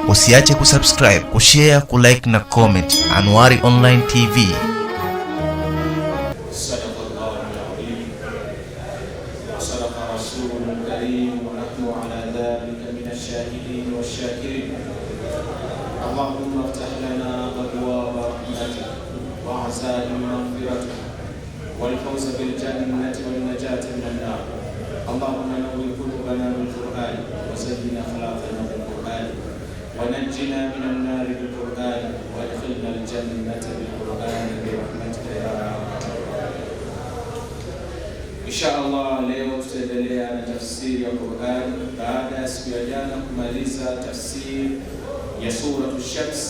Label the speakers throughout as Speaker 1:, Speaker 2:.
Speaker 1: Usiache kusubscribe, kushare, kulike na comment. Anwari Online TV.
Speaker 2: اللهم افتح لنا أبواب رحمتك وعزائم مغفرتك والفوز بالجنة والنجاة من النار. اللهم نور قلوبنا بالقرآن وزين أخلاقنا بالقرآن ونجنا من النار بالقرآن وادخلنا الجنة بالقرآن برحمتك يا أرحم الراحمين. إن شاء الله leo tutaendelea na tafsiri ya Qur'an baada ya siku ya jana kumaliza tafsiri ya Suratul Shams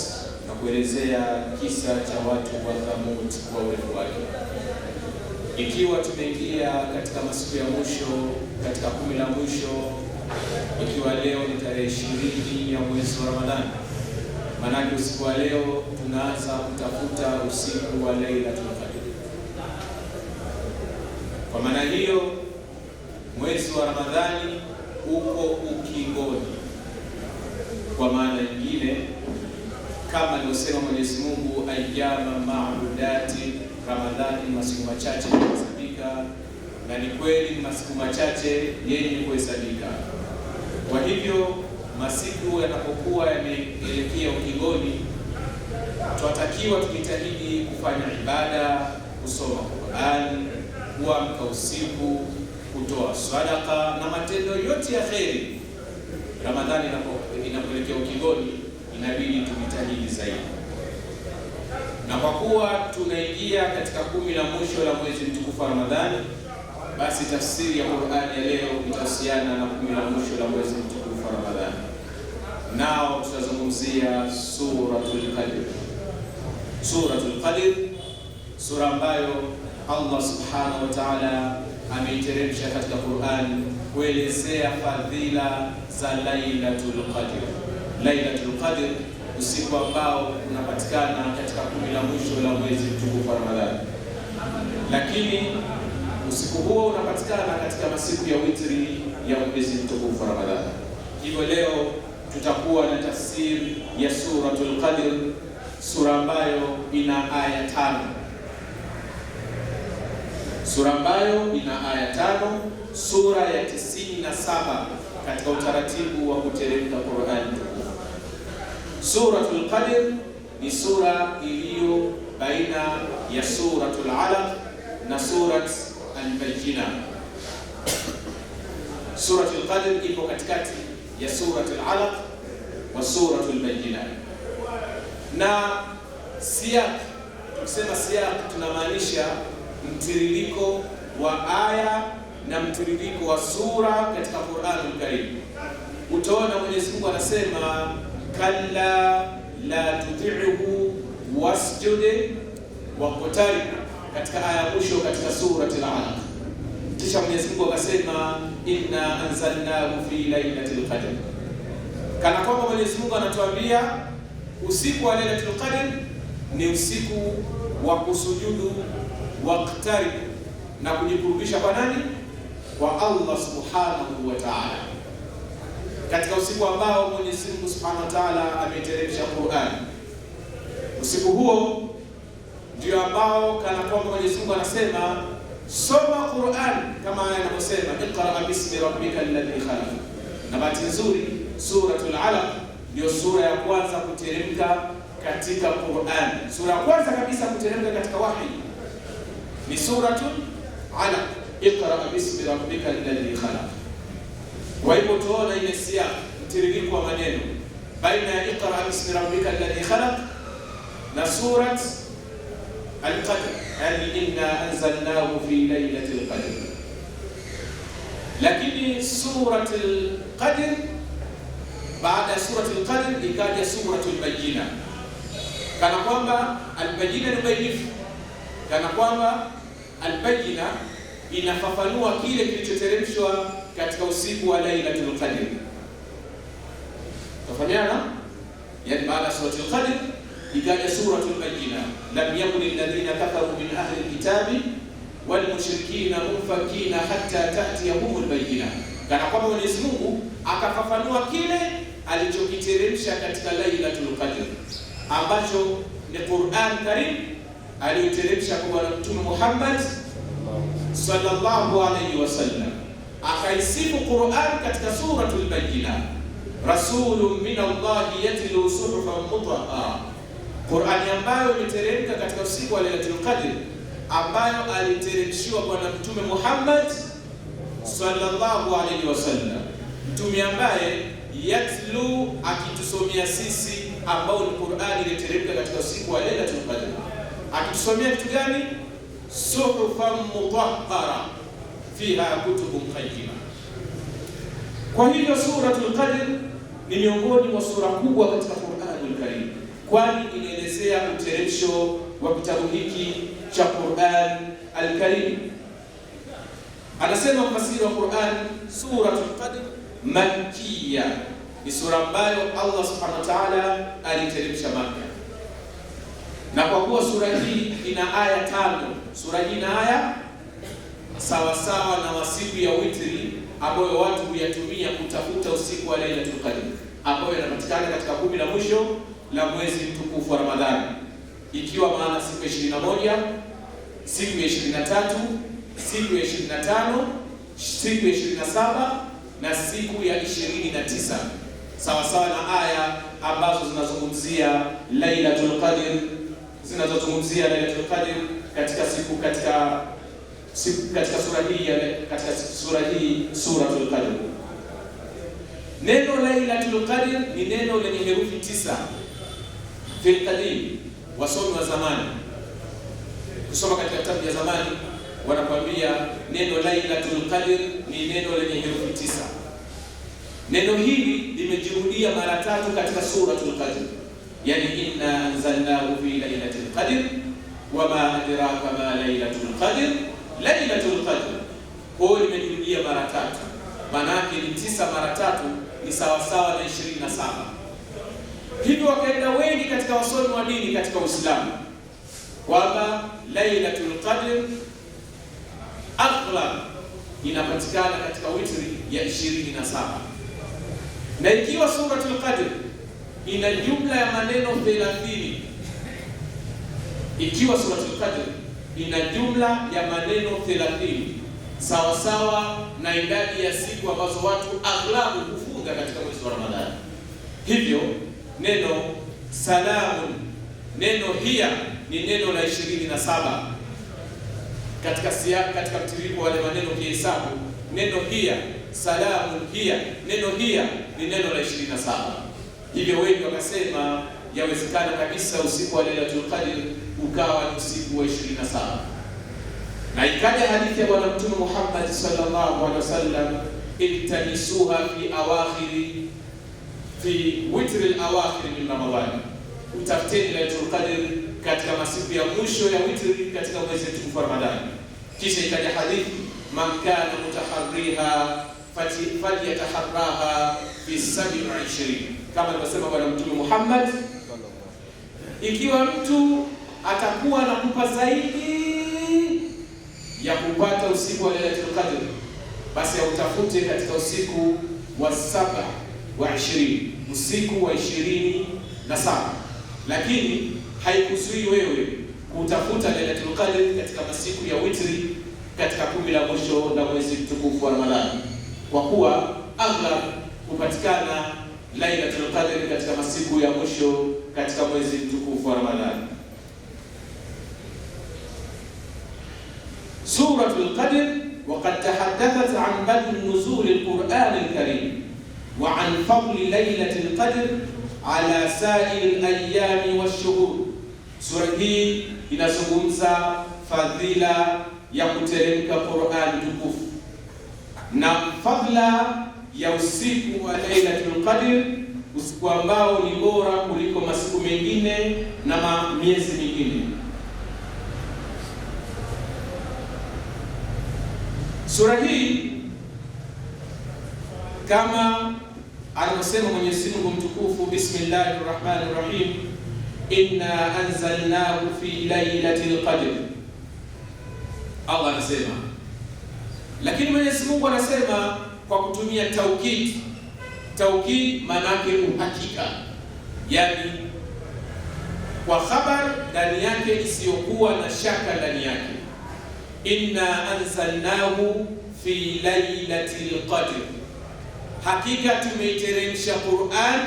Speaker 2: na kuelezea kisa cha watu wa Thamud kwa urefu wake. Ikiwa tumeingia katika masiku ya mwisho, katika 10 la mwisho, ikiwa leo ni tarehe 20 ya mwezi wa Ramadhani, maana usiku wa leo tunaanza kutafuta usiku wa Lailatul Qadr. Kwa maana hiyo mwezi wa Ramadhani uko ukingoni. Kwa maana nyingine, kama alivyosema Mwenyezi Mungu, ayyama ma'dudati, Ramadhani masiku machache kuhesabika, na ni kweli ni masiku machache yenye kuhesabika. Kwa hivyo masiku yanapokuwa yameelekea ukingoni, tunatakiwa tujitahidi kufanya ibada, kusoma Qur'an, kuamka usiku, kutoa sadaka na matendo yote ya kheri. Ramadhani inapoelekea ukingoni, inabidi tujitahidi zaidi. Na kwa kuwa tunaingia katika 10 la mwisho la mwezi mtukufu wa Ramadhani, basi tafsiri ya Qur'an ya leo itahusiana na 10 la mwisho la mwezi mtukufu wa Ramadhani. Nao tutazungumzia Suratul Qadr. Suratul Qadr, sura ambayo Allah subhanahu wa ta'ala ameiteremsha katika Qur'an kuelezea fadhila za Lailatul Qadr. Lailatul Qadr, usiku ambao unapatikana katika 10 la mwisho la mwezi mtukufu wa Ramadhani. Lakini usiku huo unapatikana katika masiku ya witri ya mwezi mtukufu wa Ramadhani. Hivyo leo tutakuwa na tafsiri ya Suratul Qadr, sura ambayo ina aya 5. Sura ambayo ina aya 5, sura ya 97 katika utaratibu wa kuteremka Qur'an. Suratul Qadr ni sura iliyo baina ya Suratul Alaq na Surat Al-Bayyinah. Suratul Qadr ipo katikati ya Suratul Alaq wa Suratul Bayyinah. Na siyak, tukisema siyak tunamaanisha mtiririko wa aya na mtiririko wa sura katika Qur'anul Karim. Utaona Mwenyezi Mungu anasema kalla la tuti'uhu wasjud waqtarib katika aya mwisho katika Suratul Alaq. Kisha Mwenyezi Mungu akasema inna anzalnahu fi lailatul qadr. Kana kwamba Mwenyezi Mungu anatuambia usiku wa Lailatul Qadr ni usiku wa kusujudu waqtarib na kujikurubisha kwa nani? Kwa Allah subhanahu wa ta'ala, katika usiku ambao Mwenyezi Mungu subhanahu wa ta'ala ameteremsha Qur'an. Usiku huo ndio ambao kana kwamba Mwenyezi Mungu anasema soma Qur'an kama aya inavyosema iqra bismi rabbika alladhi khalaq. Na bahati nzuri Suratul Alaq ndio sura ya kwanza kuteremka katika Qur'an. Sura ya kwanza kabisa kuteremka katika wahi ni Suratul Alaq, iqra bismi rabbika alladhi khalaq. Kwa hivyo tuona ile siya mtiririko wa maneno baina ya iqra bismi rabbika alladhi khalaq na Surat Al-Qadr, yani inna anzalnahu fi lailatul qadr. Lakini Suratul Qadr, baada ya Suratul Qadr ikaja Suratul Bayyinah, kana kwamba Al-Bayyinah ni bainifu, kana kwamba Al-Bayyinah inafafanua kile kilichoteremshwa katika usiku wa Lailatul Qadr. Tafanyana, yani baada ya Suratul Qadr ikaja Suratul Bayyinah, lam yakun alladhina kafaru min ahli alkitabi wal mushrikina munfakina hatta ta'tiyahumul bayyinah. Kana kwamba Mwenyezi Mungu akafafanua kile alichokiteremsha katika Lailatul Qadr, ambacho ni Qur'an Karim aliyoteremsha kwa Bwana Mtume Muhammad sallallahu alayhi wasallam. Akaisifu Qur'an katika suratul Bayyinah, rasulun min Allahi yatlu suhufan mutahhara, Qur'ani ambayo imeteremka katika usiku wa Lailatul Qadr, ambayo aliteremshiwa Bwana Mtume Muhammad sallallahu alayhi wasallam, mtume ambaye yatlu, akitusomea sisi ambao ni Qur'ani iliteremka katika usiku wa Lailatul Qadr. Akitusomea kitu gani? Suhufan mutahhara fiha kutubun qayyima. Kwa hivyo suratul Qadr ni miongoni mwa sura kubwa katika Qur'anul Karim, kwani inaelezea uteremsho wa kitabu hiki cha Qur'an al-Karim. Anasema mfasiri wa Qur'an, suratul Qadr makkiya, ni sura ambayo Allah subhanahu wa ta'ala aliteremsha Makka. Na kwa kuwa sura hii ina aya 5, sura hii ina aya sawa sawa na masiku ya witri ambayo watu huyatumia kutafuta usiku wa Lailatul Qadr, ambayo yanapatikana katika 10 la mwisho la mwezi mtukufu wa Ramadhani, ikiwa maana siku ya 21, siku ya 23, siku ya 25, siku ya 27 na siku ya 29, sawa sawa na aya ambazo zinazungumzia Lailatul Qadr, katika sura hii suratul Qadr. Neno Lailatul Qadr ni neno lenye herufi 9 fil qadim. Wasomi wa zamani kusoma katika vitabu vya zamani wanakuambia neno Lailatul Qadr ni neno lenye herufi 9. Neno hili limejirudia mara 3 katika suratul Qadr, yani inna anzalnahu fi lailatul qadr wama adraka ma lailatul qadr, lailatul qadr. Kwa hiyo limejirudia mara 3, maana yake ni 9 mara 3 ni sawa sawa na 27. Hivyo wakaenda wengi katika wasomi wa dini katika Uislamu kwamba Lailatul Qadr aghlab inapatikana katika witri ya 27, na ikiwa suratul Qadr ina jumla ya maneno 30, ikiwa suratul Qadr ina jumla ya maneno 30 sawa sawa na idadi ya siku ambazo watu aghlabu hufunga katika mwezi wa Ramadhani. Hivyo neno salamun, neno hiya ni neno la 27 katika mtiririko wale maneno kihesabu. Neno hiya, salamun hiya, neno hiya ni neno la 27. Hivyo wengi wakasema yawezekana kabisa usiku wa Lailatul Qadr ukawa ni usiku wa 27. Na ikaja hadithi ya Bwana Mtume Muhammad sallallahu alaihi wasallam, iltamisuha fi witr al-awakhir min Ramadhan, utafuteni Lailatul Qadr katika masiku ya mwisho ya witri katika mwezi mtukufu wa Ramadhani. Kisha ikaja hadithi, man kana mutaharriha falyataharraha fi 27, kama alivyosema Bwana Mtume Muhammad, ikiwa mtu atakuwa na kupa zaidi ya kupata usiku wa Lailatul Qadr, basi autafute katika usiku wa 27, usiku wa 27. Lakini haikuzuii wewe kutafuta Lailatul Qadr katika masiku ya witri katika 10 la mwisho la mwezi mtukufu wa Ramadhani, kwa kuwa aghlab hupatikana Lailatul Qadr katika masiku ya mwisho katika mwezi mtukufu wa Ramadhani. Suratul Qadr waqad tahaddathat an bad'i nuzul al-Qur'an al-Karim wa an fadli Lailatul Qadr ala sa'il al-ayyam wash-shuhur. Sura hii inazungumza fadhila ya kuteremka Qur'an tukufu na fadhila ya usiku wa Lailatul Qadr, usiku ambao ni bora kuliko masiku mengine na miezi mingine. Sura hii kama alivyosema Mwenyezi Mungu mtukufu, bismillahir rahmanir rahim, inna anzalnahu fi lailatul qadr. Allah anasema, lakini Mwenyezi Mungu anasema kwa kutumia taukid. Taukid manake uhakika, yani kwa khabar ndani yake isiyokuwa na shaka ndani yake. Inna anzalnahu fi lailatul qadr, hakika tumeiteremsha Qur'an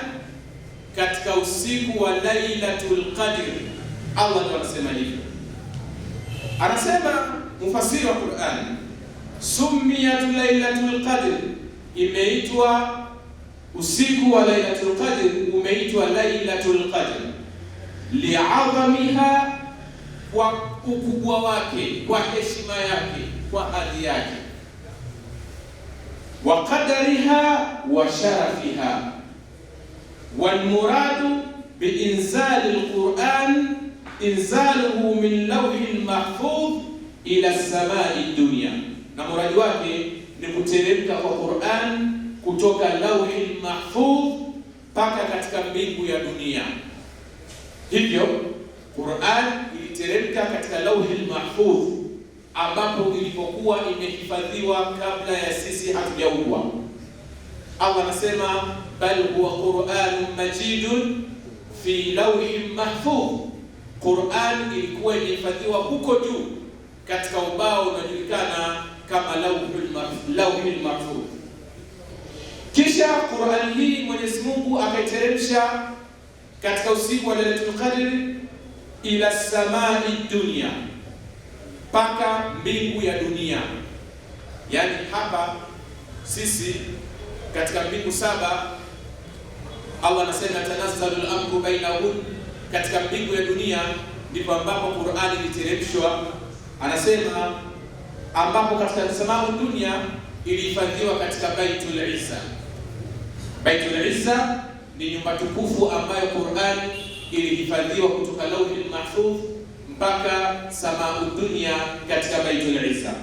Speaker 2: katika usiku wa Lailatul Qadr. Allah ndo anasema hivyo. Anasema mufassiri wa Qur'an, sumiyat Lailatul Qadr, imeitwa usiku wa Lailatul Qadr umeitwa Lailatul Qadr li'azamiha, kwa ukubwa wake, kwa heshima yake, kwa hadhi yake, wa qadariha wa sharafiha. Wal muradu bi inzal al-Qur'an inzaluhu min lawhil mahfuz ila samai dunya, na muradi wake ni kuteremka kwa Qur'an kutoka lawhil mahfuz mpaka katika mbingu ya dunia. Hivyo Qur'an iliteremka katika lawhil mahfuz ambapo ilipokuwa imehifadhiwa kabla ya sisi hatujaumbwa. Allah anasema bal huwa Qur'anun majidun fi lawhin mahfuz, Qur'an ilikuwa imehifadhiwa huko juu katika ubao unajulikana kama lawhul mahfuz. Kisha Qur'an hii Mwenyezi Mungu akaiteremsha katika usiku wa Lailatul Qadr ila samai dunya, mpaka mbingu ya dunia. Yani hapa sisi katika mbingu saba, Allah anasema tanazzalu al-amru bainahum, katika mbingu ya dunia ndipo ambapo Qur'ani iliteremshwa. Anasema ambapo katika samau dunia ilihifadhiwa katika Baitul Izza. Baitul Izza ni nyumba tukufu ambayo Qur'an ilihifadhiwa kutoka lawhil mahfuz mpaka samau dunia katika Baitul Izza.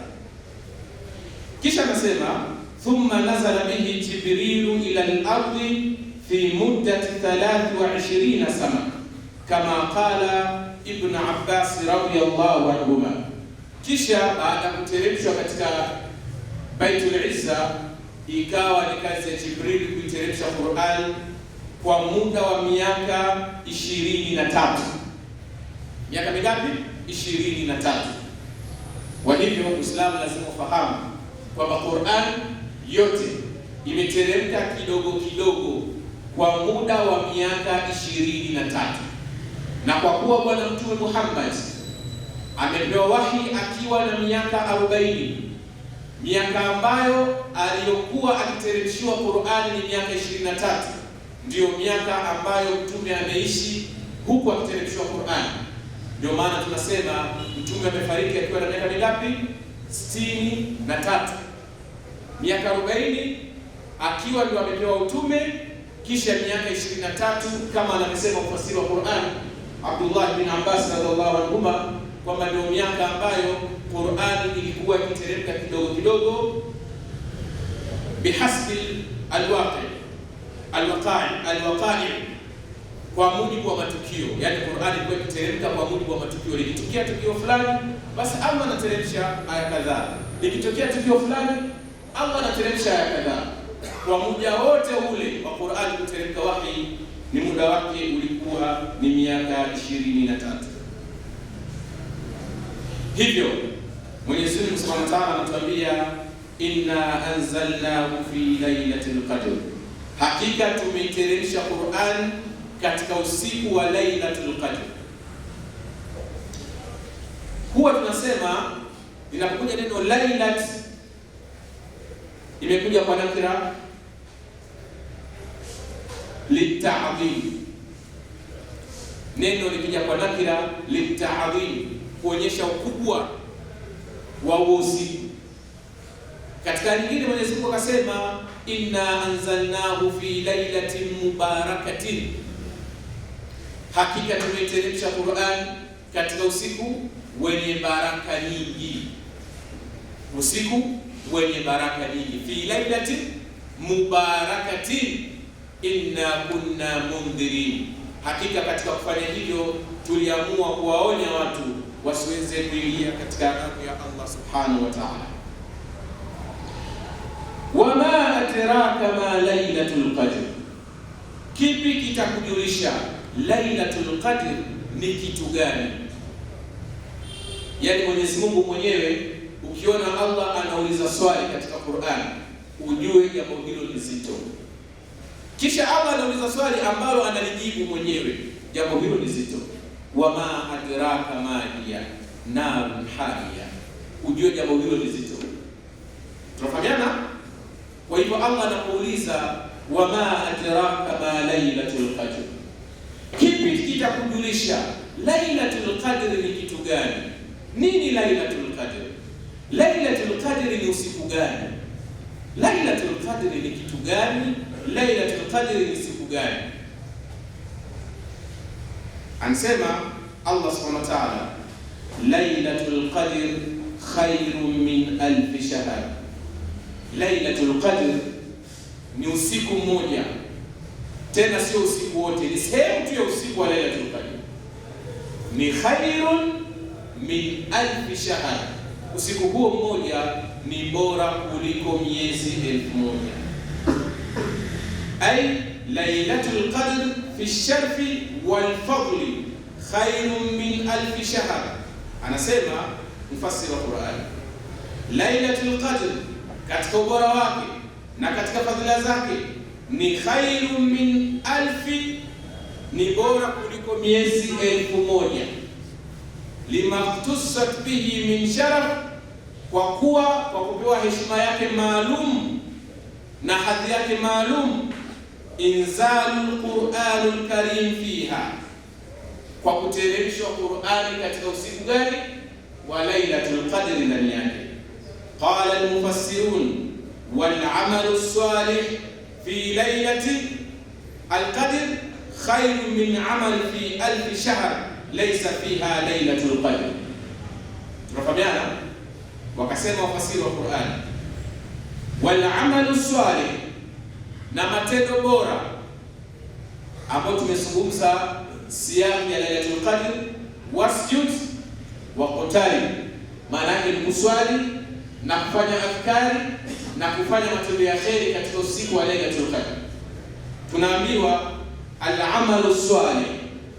Speaker 2: Kisha anasema thumma nazala bihi Jibrilu ila al-ardi fi muddati 23 sana kama qala Ibn Abbas radiyallahu anhuma. Kisha baada ya kuteremshwa katika Baitul Izza, ikawa ni kazi ya Jibril kuiteremsha Qur'an kwa muda wa miaka 23. Miaka mingapi? 23. Kwa hivyo Muislamu lazima ufahamu kwamba Qur'an yote imeteremka kidogo kidogo kwa muda wa miaka 23, na kwa kuwa Bwana Mtume Muhammad amepewa wahi akiwa na miaka 40, miaka ambayo aliyokuwa akiteremshiwa Qur'ani ni miaka 23, ndiyo miaka ambayo Mtume ameishi huku akiteremshiwa Qur'ani. Ndio maana tunasema Mtume amefariki akiwa na miaka mingapi? 63. Miaka 40 akiwa ndio amepewa utume, kisha miaka 23 kama anavyosema mfasiri wa Qur'an Abdullah bin Abbas radhiallahu anhuma kwamba ndio miaka ambayo Qur'an ilikuwa ikiteremka kidogo kidogo bihasbi alwaqi, kwa mujibu wa matukio. Yani Qur'an ilikuwa ikiteremka kwa mujibu wa matukio. Likitokea tukio fulani, basi Allah anateremsha aya kadhaa. Likitokea tukio fulani, Allah anateremsha aya kadhaa. Kwa muda wote ule wa Qur'an kuteremka wahi, ni muda wake ulikuwa ni miaka 23. Hivyo Mwenyezi Mungu Subhanahu wa Ta'ala anatuambia inna anzalnahu fi lailatul qadr, hakika tumeiteremsha Qur'an katika usiku wa Lailatul Qadr. Huwa tunasema linapokuja neno lailat imekuja kwa nakira lita'dhim. Neno likija kwa nakira lita'dhim, kuonyesha ukubwa wa usiku. Katika nyingine Mwenyezi Mungu akasema inna anzalnahu fi lailatin mubarakatin, hakika tumeiteremsha Qur'an katika usiku wenye baraka nyingi. Usiku wenye baraka nyingi, fi lailatin mubarakatin inna kunna mundhirin, hakika katika kufanya hivyo tuliamua kuwaonya watu wasiweze kuingia katika adhabu ya Allah subhanahu wa ta'ala. Wama adraka ma lailatul qadr, kipi kitakujulisha lailatul qadr ni kitu gani? Yani Mwenyezi Mungu mwenyewe, ukiona Allah anauliza swali katika Qur'an, ujue jambo hilo ni zito. Kisha Allah anauliza swali ambalo analijibu mwenyewe, jambo hilo ni zito. Wama adraka ma hiya narun hamiya, ujue jambo hilo ni zito. Tunafahamiana? Kwa hivyo Allah anapouliza wama adraka ma lailatul qadr, kipi kitakujulisha lailatul qadr ni kitu gani? Nini lailatul qadr? Lailatul qadr ni usiku gani? Lailatul qadr ni kitu gani? Lailatul qadr ni siku gani? Anasema Allah subhanahu wa ta'ala, lailatul qadr khairun min alf shahr. Lailatul qadr ni usiku mmoja, tena sio usiku wote, ni sehemu tu ya usiku wa lailatul qadr. Ni khairun min alf shahr, usiku huo mmoja ni bora kuliko miezi 1000. Ay lailatul qadr fi sharfi wal fadli khairun min alf shahr. Anasema mfasiri wa Qur'an, lailatul qadr katika ubora wake na katika fadhila zake ni khairun min alfi, ni bora kuliko miezi 1000. Limaftusat bihi min sharaf, kwa kupewa heshima yake maalum na hadhi yake maalum. Inzalul Qur'anul Karim fiha, kwa kuteremshwa Qur'ani katika usiku gani? Wa lailatul qadri ndani yake. Qala al-mufassirun wal amalu salih fi lailati al-qadr khayrun min amal fi alf shahr laysa fiha lailatul qadr. Tunafahamiana? Wakasema wafasiri wa Qur'an, wal amalu salih, na matendo bora ambayo tumezungumza siamu ya lailatul qadr, wasjud wa qutari, maana yake ni kuswali na kufanya afkari na kufanya matendo ya kheri katika usiku wa lailatul qadr. Tunaambiwa al-amalu salih,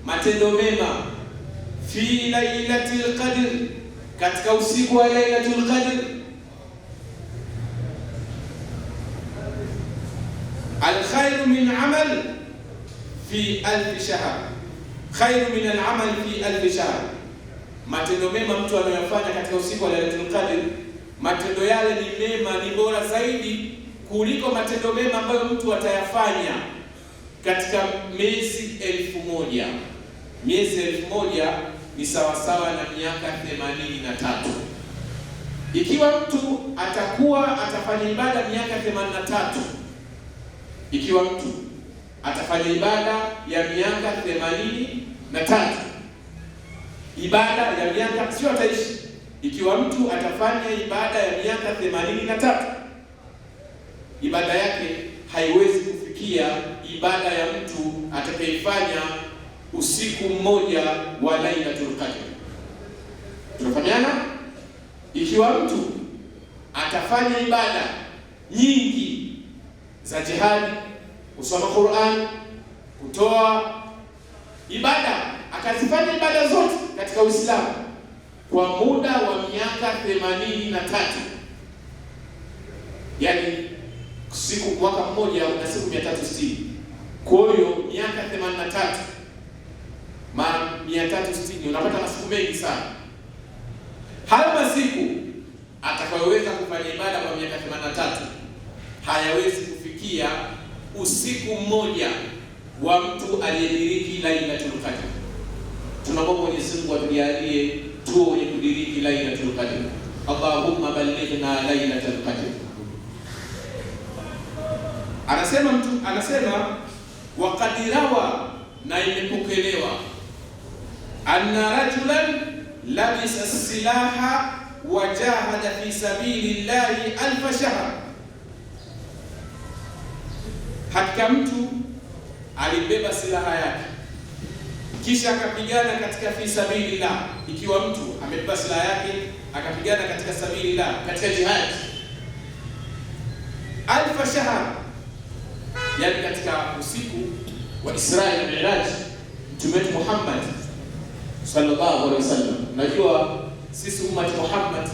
Speaker 2: matendo mema, fi lailatul qadr, katika usiku wa lailatul qadr. Al-khayru min amal fi alf shahr, khayru min al-amal fi alf shahr. Matendo mema mtu anayofanya katika usiku wa lailatul qadr, matendo yale ni mema, ni bora zaidi kuliko matendo mema ambayo mtu atayafanya katika miezi 1000. Miezi 1000 ni sawasawa na miaka 83. Ikiwa mtu atafanya ibada miaka 83, ikiwa mtu atafanya ibada ya miaka 83, ibada ya miaka, sio ataishi. Ikiwa mtu atafanya ibada ya miaka 83, ibada yake haiwezi kufikia ibada ya mtu atakayefanya usiku mmoja wa lailatul qadr. Tunafahamiana? Ikiwa mtu atafanya ibada nyingi za jihadi, kusoma Qur'an, kutoa ibada, akazifanya ibada zote katika Uislamu kwa muda wa miaka 83, yani siku, mwaka mmoja na siku 360. Kwa hiyo miaka 83 mara 360 unapata masiku mengi sana. Hayo masiku atakayoweza kufanya ibada kwa miaka 83 hayawezi kufikia usiku mmoja wa mtu aliyediriki lailatul qadr. Tunaomba Mwenyezi Mungu atujalie tuwe wenye kudiriki lailatul qadr. Allahumma ballighna lailatul qadr. Anasema waqadirawa, na imepokelewa, anna rajulan labisa silaha wa jahada fi sabilillahi alf shahr, hakika mtu alibeba silaha yake kisha akapigana katika fi sabilillah. Ikiwa mtu amebeba silaha yake akapigana katika sabilillah, katika jihad, alfa shahr, yani katika usiku wa Isra na Miraj, Mtume wetu Muhammad sallallahu alaihi wasallam. Najua sisi ummati Muhammad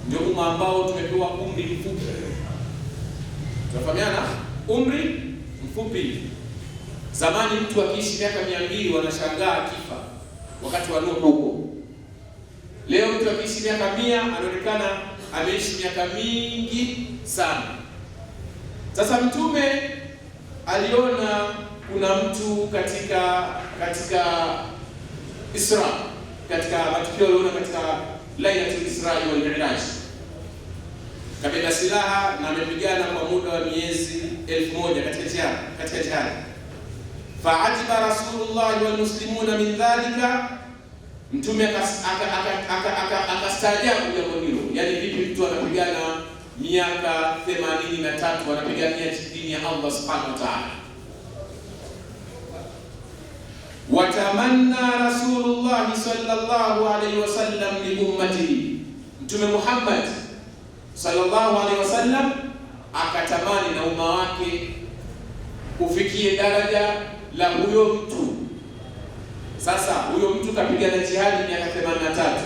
Speaker 2: ndio umma ambao tumepewa umri mfupi. Tunafahamiana, umri mfupi. Zamani mtu akiishi miaka 200 wanashangaa akifa wakati wa Nuhu huko. Leo mtu akiishi miaka 100 anaonekana ameishi miaka mingi sana. Sasa Mtume aliona kuna mtu katika Isra, katika matukio aliona katika Lailatul Isra wal Mi'raj, kabeba silaha na amepigana kwa muda wa miezi 1000 katika jihad. Fa'ajiba Rasulullah wal muslimuna min dhalika, Mtume akastaajabu jambo hilo. Yani vipi mtu anapigana miaka 83 anapigania dini ya Allah subhanahu wa ta'ala. Watamanna Rasulullah sallallahu alayhi wasallam li ummatihi, Mtume Muhammad sallallahu alayhi wasallam akatamani na umma wake ufikie daraja la huyo mtu. Sasa huyo mtu kapigana jihadi miaka 83.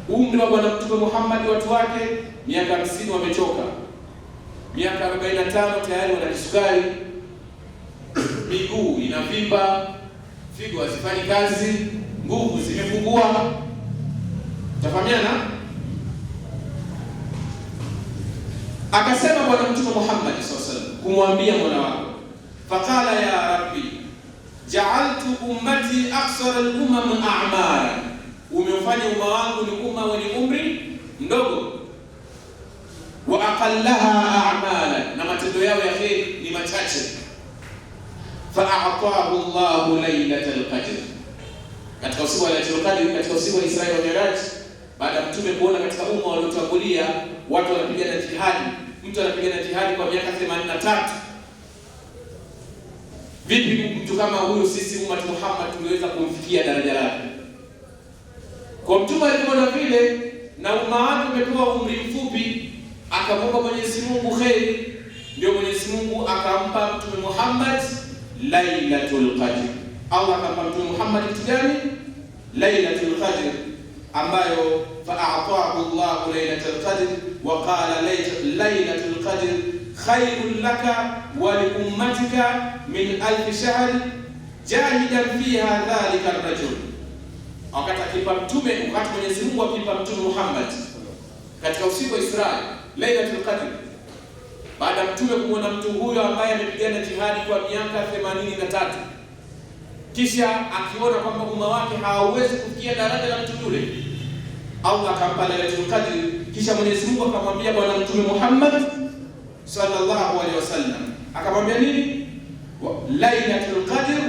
Speaker 2: Umri wa bwana Mtume Muhammad watu wake miaka 50 wamechoka. Miaka 45 tayari wana kisukari, miguu inavimba, figo hazifanyi kazi, nguvu zimepungua. Tafahamiana? Akasema bwana Mtume Muhammad sallallahu alaihi wasallam kumwambia Mola wake, faqala ya rabbi ja'altu ummati aksara al-umam a'mara, umefanya umma wangu ni umma wenye umri mdogo, wa aqallaha a'mala, na matendo yao ya kheri ni machache. Fa'atahu Allahu lailatul qadr, katika usiku wa lailatul qadr, katika usiku wa Isra na Miraj, baada ya Mtume kuona katika umma waliotangulia watu wanapigana jihadi, mtu anapigana jihadi kwa miaka 83. Vipi mtu kama huyu sisi umma Muhammad tuliweza kumfikia daraja lake? Kwa Mtume alipoona vile na umma wake umepewa umri mfupi, akamwomba Mwenyezi Mungu kheri, ndio Mwenyezi Mungu akampa Mtume Muhammad Lailatul Qadr. Allah akampa Mtume Muhammad kitu gani? Lailatul Qadr, ambayo fa'atahu Allahu Lailatul Qadr wa qala Lailatul Qadr khairun laka wa li ummatika min alf shahr jahidan fiha dhalika ar-rajul. Wakati akipa Mtume, wakati Mwenyezi Mungu akipa Mtume Muhammad katika usiku wa Isra Lailatul Qadr, baada ya Mtume kumwona mtu huyo ambaye amepigana jihadi kwa miaka 83, kisha akiona kwamba umma wake hawawezi kufikia daraja la mtu yule, Allah akampa Lailatul Qadr. Kisha Mwenyezi Mungu akamwambia bwana Mtume Muhammad sallallahu alaihi wasallam, akamwambia nini? Lailatul Qadr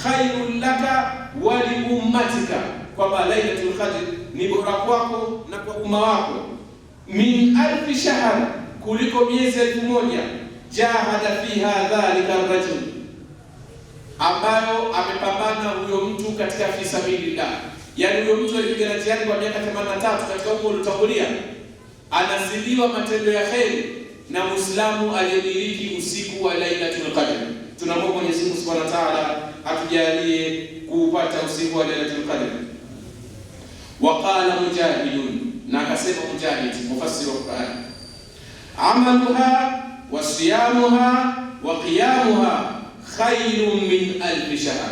Speaker 2: khairun laka wa li ummatika, kwamba Lailatul Qadr ni bora kwako na kwa umma wako, min alf shahr, kuliko miezi 1000, jahada fiha dhalika ar-rajul, ambayo amepambana huyo mtu katika fi sabilillah. Yani huyo mtu alipigana jihadi kwa miaka 83 katika umma uliotangulia, anazidiwa matendo ya kheri na Muislamu aliyediriki usiku wa Lailatul Qadr. Tunamwomba Mwenyezi Mungu Subhanahu wa Ta'ala atujalie kupata usiku wa Lailatul Qadr. Waqala Mujahidun, na akasema Mujahid mufassir wa Qur'an, amaluha wa siyamuha wa qiyamuha khairun min alf shahr.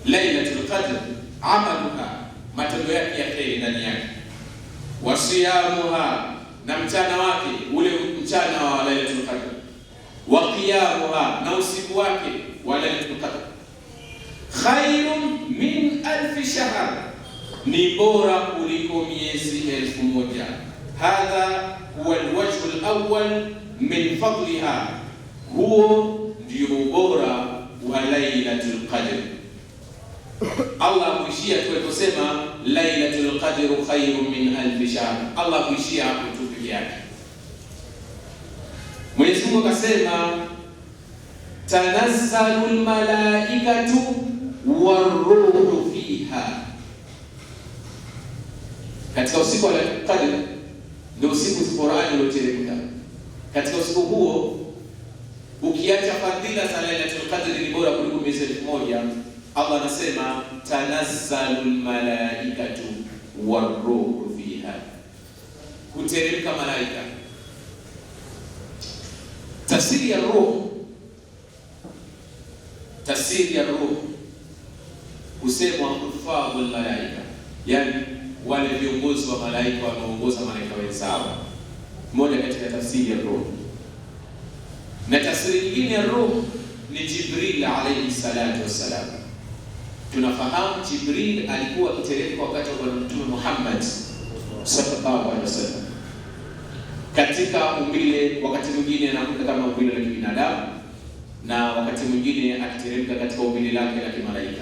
Speaker 2: Lailatul Qadr, amaluha, matendo yake ya kheri ndani yake, wa siyamuha, na mchana wake ule mchana wa Lailatul Qadr, wa qiyamuha, na usiku wake wa Lailatul Qadr, khairun min alf shahr, ni bora kuliko miezi 1000. Hadha huwa alwajhu alawwal min fadliha, huo ndio ubora wa Lailatul Qadr. Allah kuishia tu aliposema Lailatul Qadr khairun min alf shahr, Allah kuishia hapo tu pekee yake. Mwenyezi Mungu akasema tanazzalul malaikatu waruhu fiha, katika usiku wa Lailatul Qadr ndio usiku Qur'ani ulioteremka. katika usiku huo ukiacha fadhila za Lailatul Qadr ni bora kuliko miezi 1000. Allah anasema tanazzalul malaikatu waruhu fiha, kuteremka malaika. Tafsiri ya ruh husemwa hufadhul malaika, yani wale viongozi wa malaika wanaongoza malaika wenzao, moja katika tafsiri ya ruh. Na tafsiri nyingine ya ruh ni Jibril alayhi salatu wassalam. Tunafahamu Jibril alikuwa akiteremka wakati wa Mtume Muhammad sallallahu alaihi wasallam katika umbile, wakati mwingine anakuja kama umbile la kibinadamu na wakati mwingine akiteremka katika umbile lake la kimalaika.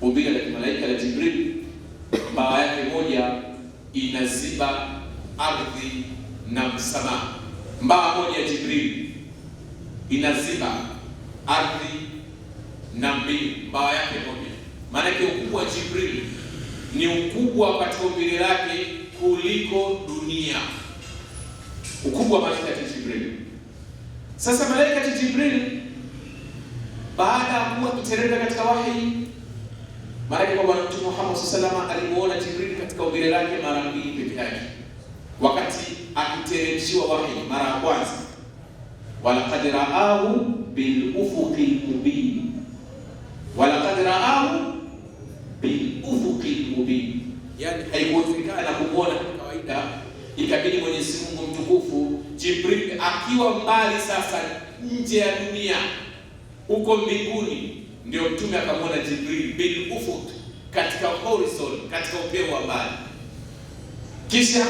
Speaker 2: Umbile la kimalaika la Jibril, mbawa yake moja inaziba ardhi na msamaha. Mbawa moja ya Jibril inaziba ardhi na mbingu, mbawa yake moja. Maana yake ukubwa wa Jibril ni ukubwa katika umbile lake kuliko dunia, ukubwa wa malaika Jibril. Sasa malaika Jibril baada ya kuwa kiteremka katika wahi, maana kwa Bwana Mtume Muhammad sallallahu alaihi wasallam alimuona Jibril katika umbile lake mara 2 pekee yake, wakati akiteremshiwa wahi mara ya kwanza, walaqad raahu bil ufuqil mubin, walaqad raahu bil ufuqil mubin, yani haikuwezekana kumuona kwa kawaida, ikabidi Mwenyezi Mungu mtukufu Jibril akiwa mbali sasa nje ya dunia uko mbinguni, ndio mtume akamwona Jibril bil ufuq, katika horizon, katika upeo wa mbali. Kisha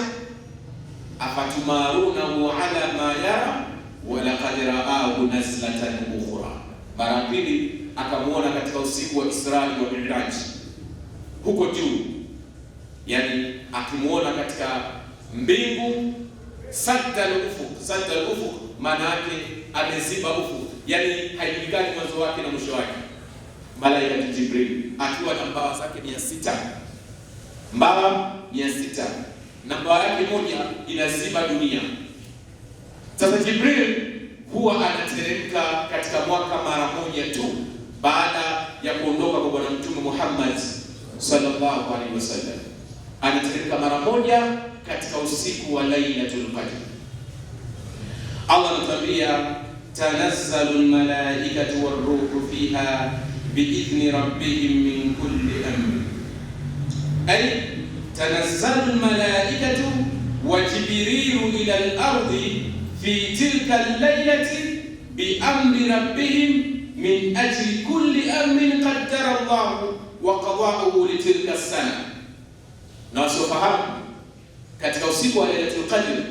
Speaker 2: afatumarunahu ala ma yara wa laqad raahu nazlatan ukhra, mara pili akamwona katika usiku wa Isra wa Mi'raj huko juu, yani akimwona katika mbingu. Sadda al-ufuq maana yake ameziba ufuq, yani haijulikani mwanzo wake na mwisho wake. Malaika Jibril akiwa na mbawa zake 600, mbawa 600 na mbawa yake moja inaziba dunia. Sasa Jibril huwa anateremka katika mwaka mara moja tu baada ya kuondoka kwa Bwana Mtume Muhammad sallallahu alaihi wasallam. Anateremka mara moja katika usiku wa Lailatul Qadr. Allah anatuambia tanazzalul malaikatu waruhu fiha biidhni rabbihim min kulli amr, ay tanazzalul malaikatu wa Jibrilu ila al-ardi fi tilka al-lailati bi amri rabbihim min ajli kulli amrin qaddara Allah wa qada'uhu li tilka as-sana. Na wasiofahamu, katika usiku wa Lailatul Qadr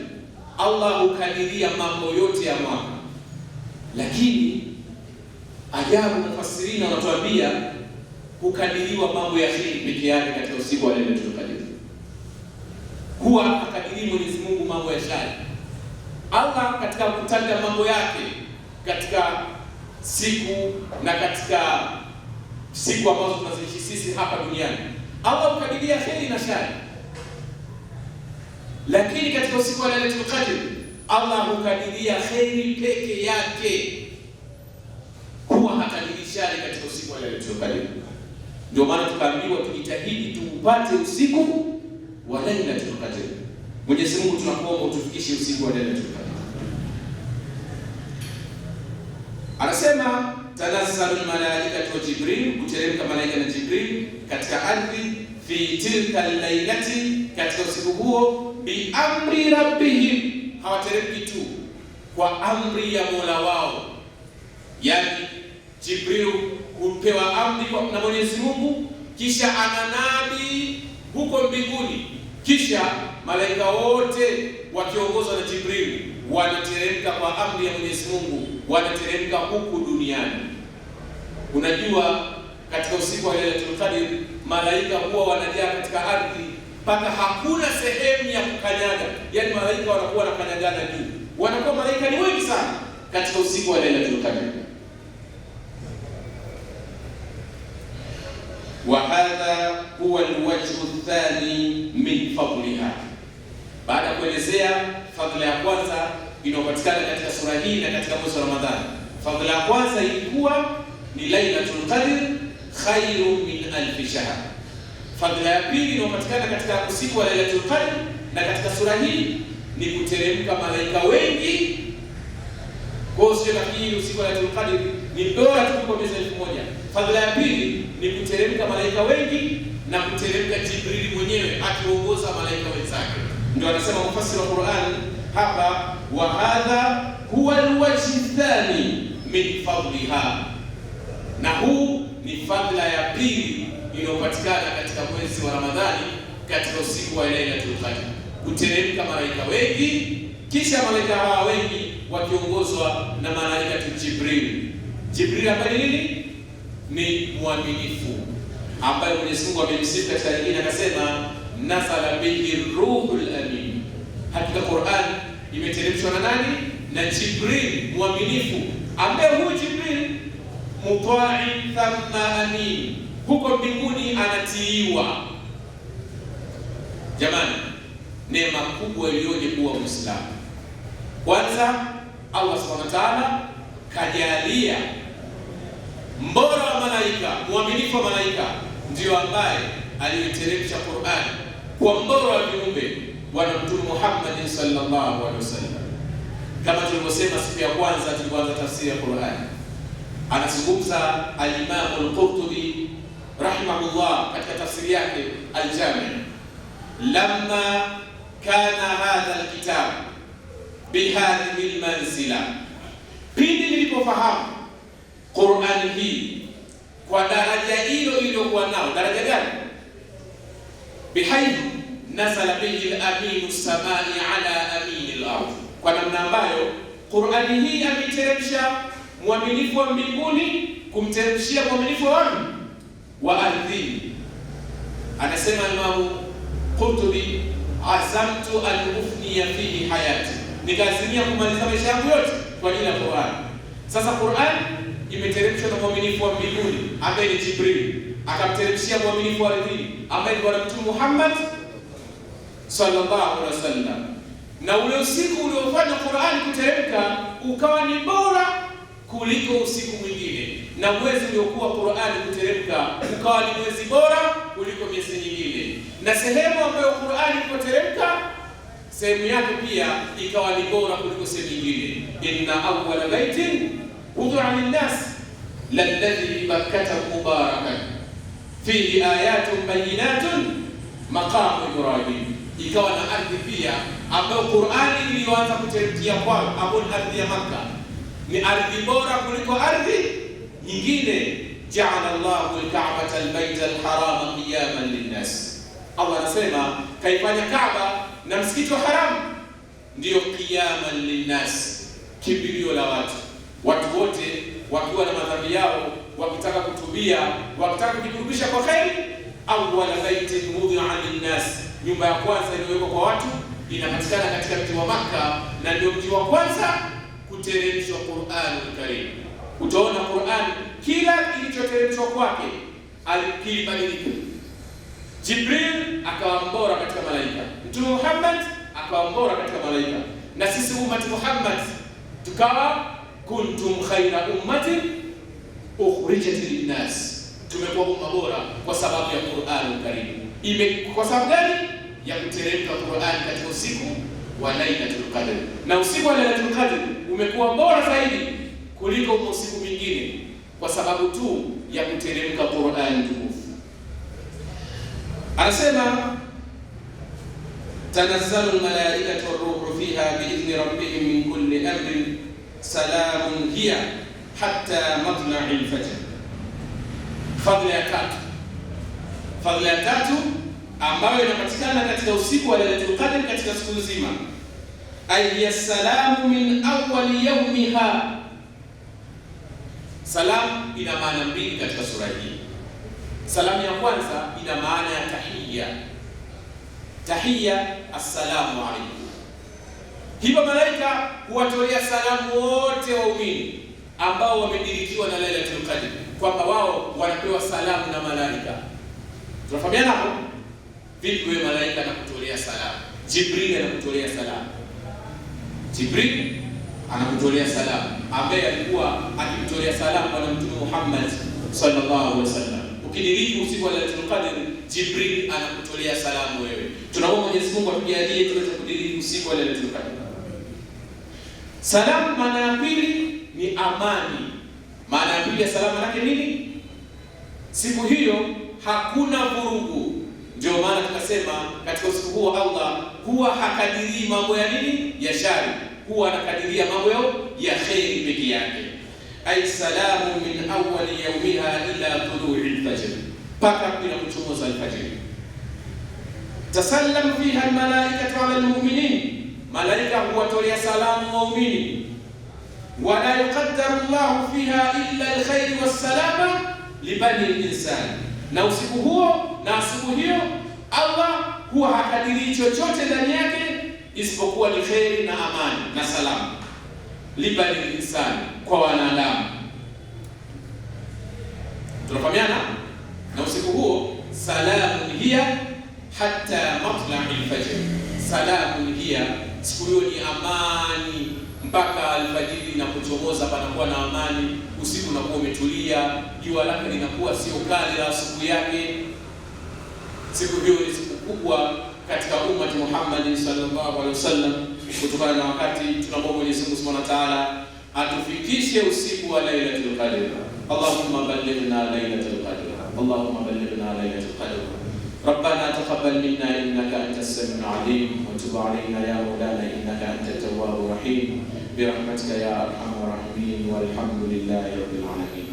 Speaker 2: Allah hukadiria mambo yote ya mwaka, lakini ajabu, mufassirina wanatuambia hukadiriwa mambo ya kheri peke yake katika usiku wa Lailatul Qadr. Huwa hakadiri Mwenyezi Mungu mambo ya shari. Allah katika kutaja mambo yake katika siku na katika siku ambazo tunaziishi sisi hapa duniani, Allah hukadiria kheri na shari. Lakini katika usiku wa Lailatul Qadr Allah hukadiria kheri peke yake, huwa hakadiri shari katika usiku wa Lailatul Qadr. Ndio maana tukaambiwa tujitahidi tuupate usiku wa Lailatul Qadr. Mwenyezi Mungu tunakuomba utufikishe usiku wa Lailatul Qadr. Anasema tanazzalul malaikatu wa Jibril, kuteremka malaika na Jibril katika ardhi, fi tilka al-lailati, katika usiku huo, bi amri rabbihim, hawateremki tu kwa amri ya Mola wao, yani Jibril hupewa amri na Mwenyezi Mungu, kisha ananadi huko mbinguni, kisha malaika wote wakiongozwa na Jibril wanateremka kwa amri ya Mwenyezi Mungu, wanateremka huku duniani. Unajua katika usiku wa Lailatul Qadr malaika huwa wanajaa katika ardhi mpaka hakuna sehemu ya kukanyaga, yani malaika wanakuwa wanakanyagana juu, wanakuwa malaika ni wengi sana katika usiku wa Lailatul Qadr. Wa hadha huwa alwajhu athani min fadliha. Baada ya kuelezea fadhila ya kwanza inayopatikana katika sura hii na katika mwezi wa Ramadhani. Fadhila ya kwanza ilikuwa ni Lailatul Qadr khairun min alf shahr. Fadhila ya pili inayopatikana katika usiku wa Lailatul Qadr na katika sura hii ni kuteremka malaika wengi. Kwa hiyo sio nafikiri usiku wa Lailatul Qadr ni bora kuliko miezi 1000. Fadhila ya pili ni kuteremka malaika wengi na kuteremka Jibril mwenyewe akiongoza malaika wenzake. Ndio anasema mufassir wa Qur'an hapa, wa hadha huwa alwajhi thani min fadliha, na huu ni fadhila ya pili inayopatikana katika mwezi wa Ramadhani katika usiku wa Lailatul Qadr, kuteremka malaika wengi, kisha malaika hawa wengi wakiongozwa na malaika Jibril. Jibril ambaye nini? Ni mwaminifu, ambaye Mwenyezi Mungu amemsifu katika nyingine akasema nazala bihi ruhul amin. Hakika Qur'an imeteremshwa na nani? Na Jibril mwaminifu, ambaye huyu Jibril muta'in thumma amin, huko mbinguni anatiiwa. Jamani, neema kubwa iliyoje kuwa Muislamu. Kwanza Allah Subhanahu wa Ta'ala kajalia mbora wa malaika, mwaminifu wa malaika ndio ambaye aliyeteremsha Qur'an kwa mbora wa viumbe, Bwana Mtume Muhammad sallallahu alaihi wasallam. Kama tulivyosema siku ya kwanza tulipoanza tafsiri ya Qur'an, anazungumza al-Imam al-Qurtubi rahimahullah katika tafsiri yake al-Jami', lamma kana hadha al-kitab bihadhihi al-manzila, pindi nilipofahamu Qur'an hii kwa daraja hilo iliyokuwa nao. Daraja gani? Bihaithu nazala bihi al-aminu samai ala amini al-ard, kwa namna ambayo Qur'an hii ameteremsha mwaminifu wa mbinguni kumteremshia mwaminifu wa ardhini. Anasema Imam Qurtubi, azamtu an ufniya fihi hayati, nikazimia kumaliza maisha yangu yote kwa ajili ya Qur'an. Sasa Qur'an imeteremshwa na mwaminifu wa mbinguni ambaye ni Jibril, akamteremshia mwaminifu wa ardhini ambaye ni Bwana Mtume Muhammad sallallahu alaihi wasallam. Na ule usiku uliofanya Qur'an kuteremka ukawa ni bora kuliko usiku mwingine, na mwezi uliokuwa Qur'an kuteremka ukawa ni mwezi bora kuliko miezi mingine, na sehemu ambayo Qur'an ilipoteremka sehemu yake pia ikawa ni bora kuliko sehemu nyingine. Inna awwala baitin wudi'a lin-nas lalladhi bi Bakkata mubarakan fihi ayatun bayyinatun maqamu Ibrahim. Ikawa na ardhi pia ambayo Qur'ani ilianza kuteremkia kwayo, ambayo ni ardhi ya Makka, ni ardhi bora kuliko ardhi nyingine. Ja'ala Allahu al-Ka'bata al-Bayta al-Harama qiyaman lin-nas, Allah anasema kaifanya Kaaba na msikiti wa Haram ndio qiyaman lin-nas, kimbilio la watu. Watu wote wakiwa na madhambi yao, wakitaka kutubia, wakitaka kujikurubisha kwa kheri, awwala baitin wudi'a lin-nas, nyumba ya kwanza iliyowekwa kwa watu inapatikana katika mji wa Makka, na ndio mji wa kwanza kuteremshwa Qur'anul Karim. Utaona Qur'an kila kilichoteremshwa kwake alikibadilika. Jibril akawa mbora katika malaika, Mtume Muhammad akawa mbora katika malaika, na sisi ummati Muhammad tukawa kuntum khaira ummatin ukhrijat lin-nas, tumekuwa umma bora kwa sababu ya Qur'anul Karim. Kwa sababu gani? Ya kuteremka Qur'an katika usiku wa Lailatul Qadr. Na usiku wa Lailatul Qadr umekuwa bora zaidi kuliko usiku mwingine kwa sababu tu ya kuteremka Qur'an tukufu. Anasema tanazzalu al-malaikatu war-ruhu fiha bi'idhni rabbihim min kulli amrin salamun hiya hatta matla'il fajr. Fadhila ya tatu ambayo inapatikana katika usiku wa Lailatul Qadr katika siku nzima, ay salamu min awwal yawmiha. Salam ina maana mbili katika sura hii. Salamu ya kwanza ina maana ya tahiyya. Tahiyya, assalamu alaykum. Hivyo malaika huwatolea salamu wote waumini ambao wamedirikiwa na Lailatul Qadr, kwamba wao wanapewa salamu na malaika. Tunafahamiana hapo? Vipi wewe malaika anakutolea salamu? Jibril anakutolea salamu. Jibril anakutolea salamu, ambaye alikuwa akimtolea salamu Bwana Mtume Muhammad sallallahu alaihi wasallam. Ukidiriki usiku wa Lailatul Qadr, Jibril anakutolea salamu wewe. Tunaomba Mwenyezi Mungu atujalie tuweze kudiriki usiku wa Lailatul Qadr. Salamu maana ya pili ni amani. Maana ya pili ya salamu yake nini? Siku hiyo hakuna vurugu. Ndio maana tukasema katika usiku huo Allah huwa hakadirii mambo ya nini? Ya shari. Huwa anakadiria mambo ya kheri peke yake. Ay salamu min awwali yawmiha ila tulu'il fajr, paka bila kuchomoza alfajiri. Tasallam fiha almalaikatu ala almu'minin, malaika huwatolea salamu waumini. Wala yuqaddaru Allahu fiha illa alkhair wassalama libani al-insan, na usiku huo na siku hiyo Allah huwa hakadiri chochote ndani yake isipokuwa ni kheri na amani na salama. Libani al-insan, kwa wanadamu. Tunafahamiana? Na usiku huo salamun hiya hatta matla'il fajr, salamun hiya, siku hiyo ni amani mpaka alfajiri inapochomoza, panakuwa na amani. Usiku unakuwa umetulia, jua lake linakuwa sio kali la asubuhi yake. Siku hiyo ni siku kubwa katika ummati Muhammad sallallahu alaihi wasallam. Kutokana na wakati, tunaomba Mwenyezi Mungu Subhanahu wa Ta'ala atufikishe usiku wa Lailatul Qadr. Allahumma ballighna Lailatul Qadr, Allahumma ballighna Lailatul Qadr. ربنا تقبل منا إنك أنت السميع العليم وتب علينا يا مولانا إنك أنت التواب الرحيم برحمتك يا أرحم الراحمين والحمد لله رب العالمين.